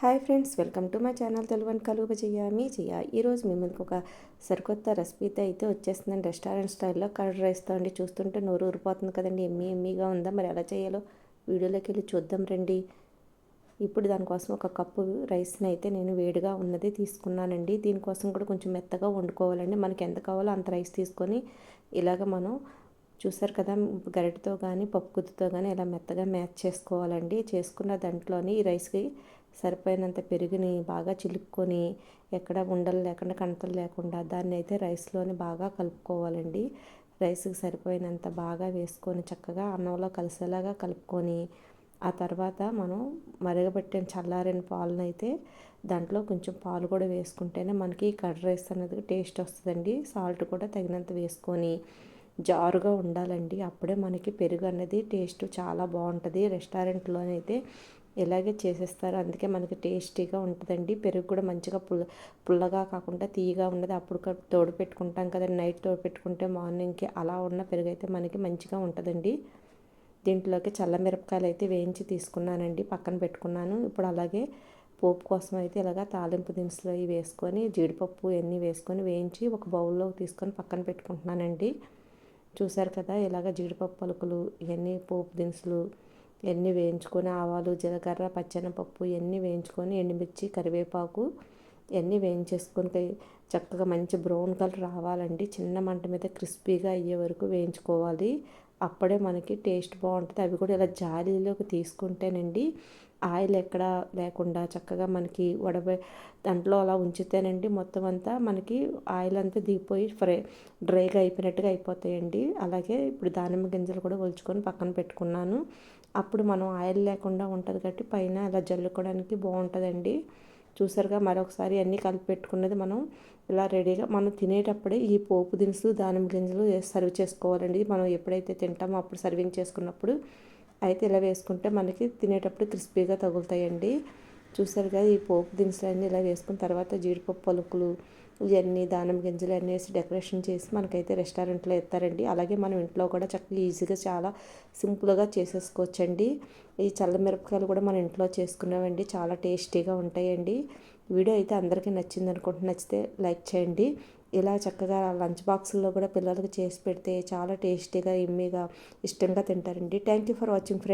Hi friends, welcome to my channel Telugu వంటకాలు మీ చెయ్య. ఈరోజు మీ ముందుకు ఒక సరికొత్త రెసిపీతో అయితే వచ్చేస్తుందండి. రెస్టారెంట్ స్టైల్లో కర్డ్ రైస్తో అండి. చూస్తుంటే నోరు ఊరిపోతుంది కదండి. ఎమ్మీగా ఉందా? మరి ఎలా చేయాలో వీడియోలోకి వెళ్ళి చూద్దాం రండి. ఇప్పుడు దానికోసం ఒక కప్పు రైస్ని అయితే నేను వేడిగా ఉన్నది తీసుకున్నానండి. దీనికోసం కూడా కొంచెం మెత్తగా వండుకోవాలండి. మనకి ఎంత కావాలో అంత రైస్ తీసుకొని ఇలాగ మనం చూసారు కదా, గరిటెతో కానీ పప్పు గుత్తితో కానీ ఇలా మెత్తగా మ్యాచ్ చేసుకోవాలండి. చేసుకున్న దాంట్లోని ఈ రైస్కి సరిపోయినంత పెరుగుని బాగా చిలుక్కొని ఎక్కడ ఉండలు లేకుండా కంటలు లేకుండా దాన్ని అయితే రైస్లోని బాగా కలుపుకోవాలండి. రైస్కి సరిపోయినంత బాగా వేసుకొని చక్కగా అన్నంలో కలిసేలాగా కలుపుకొని ఆ తర్వాత మనం మరగబెట్టిన చల్లారిన పాలను అయితే దాంట్లో కొంచెం పాలు కూడా వేసుకుంటేనే మనకి కర్డ్ రైస్ అనేది టేస్ట్ వస్తుందండి. సాల్ట్ కూడా తగినంత వేసుకొని జారుగా ఉండాలండి. అప్పుడే మనకి పెరుగు అనేది టేస్ట్ చాలా బాగుంటుంది. రెస్టారెంట్లోనైతే ఇలాగే చేసేస్తారు, అందుకే మనకి టేస్టీగా ఉంటుందండి. పెరుగు కూడా మంచిగా పుల్లగా కాకుండా తీయగా ఉన్నది అప్పుడు తోడు పెట్టుకుంటాం కదండి. నైట్ తోడు పెట్టుకుంటే మార్నింగ్కి అలా ఉన్న పెరుగు అయితే మనకి మంచిగా ఉంటుందండి. దీంట్లోకి చల్లమిరపకాయలు అయితే వేయించి తీసుకున్నానండి, పక్కన పెట్టుకున్నాను. ఇప్పుడు అలాగే పోపు కోసం అయితే ఇలాగ తాలింపు దినుసులు అవి వేసుకొని జీడిపప్పు ఇవన్నీ వేసుకొని వేయించి ఒక బౌల్లో తీసుకొని పక్కన పెట్టుకుంటున్నానండి. చూసారు కదా, ఇలాగ జీడిపప్పు పలుకులు ఇవన్నీ పోపు దినుసులు ఇవన్నీ వేయించుకొని ఆవాలు జీలకర్ర పచ్చెనపప్పు ఇవన్నీ వేయించుకొని ఎండుమిర్చి కరివేపాకు ఇవన్నీ వేయించేసుకొని చక్కగా మంచి బ్రౌన్ కలర్ రావాలండి. చిన్న మంట మీద క్రిస్పీగా అయ్యే వరకు వేయించుకోవాలి. అప్పుడే మనకి టేస్ట్ బాగుంటుంది. అవి కూడా ఇలా జాలీలోకి తీసుకుంటేనండి ఆయిల్ ఎక్కడ లేకుండా చక్కగా మనకి దాంట్లో అలా ఉంచితేనండి మొత్తం అంతా మనకి ఆయిల్ అంతా దిగిపోయి డ్రైగా అయిపోయినట్టుగా అయిపోతాయండి. అలాగే ఇప్పుడు దానిమ్మ గింజలు కూడా ఒలుచుకొని పక్కన పెట్టుకున్నాను. అప్పుడు మనం ఆయిల్ లేకుండా ఉంటుంది కాబట్టి పైన అలా జల్లుకోవడానికి బాగుంటుందండి. చూసారుగా, మరొకసారి అన్నీ కలిపి పెట్టుకున్నది మనం ఇలా రెడీగా మనం తినేటప్పుడే ఈ పోపు దినుసులు దానిమ్మ గింజలు సర్వ్ చేసుకోవాలండి. మనం ఎప్పుడైతే తింటామో అప్పుడు సర్వింగ్ చేసుకున్నప్పుడు అయితే ఇలా వేసుకుంటే మనకి తినేటప్పుడు క్రిస్పీగా తగులుతాయండి. చూసారు కదా, ఈ పోపు దినుసులు అన్నీ ఇలా వేసుకున్న తర్వాత జీడిపప్పు పలుకులు ఇవన్నీ దానిమ్మ గింజలు అన్నీ వేసి డెకరేషన్ చేసి మనకైతే రెస్టారెంట్లో ఇస్తారండి. అలాగే మనం ఇంట్లో కూడా చక్కగా ఈజీగా చాలా సింపుల్గా చేసేసుకోవచ్చండి. ఈ చల్లమిరపకాయలు కూడా మన ఇంట్లో చేసుకున్నామండి, చాలా టేస్టీగా ఉంటాయండి. వీడియో అయితే అందరికీ నచ్చింది అనుకుంటున్నాను. నచ్చితే లైక్ చేయండి. ఇలా చక్కగా లంచ్ బాక్సుల్లో కూడా పిల్లలకు చేసి పెడితే చాలా టేస్టీగా ఎమ్మీగా ఇష్టంగా తింటారండి. Thank you for watching friends.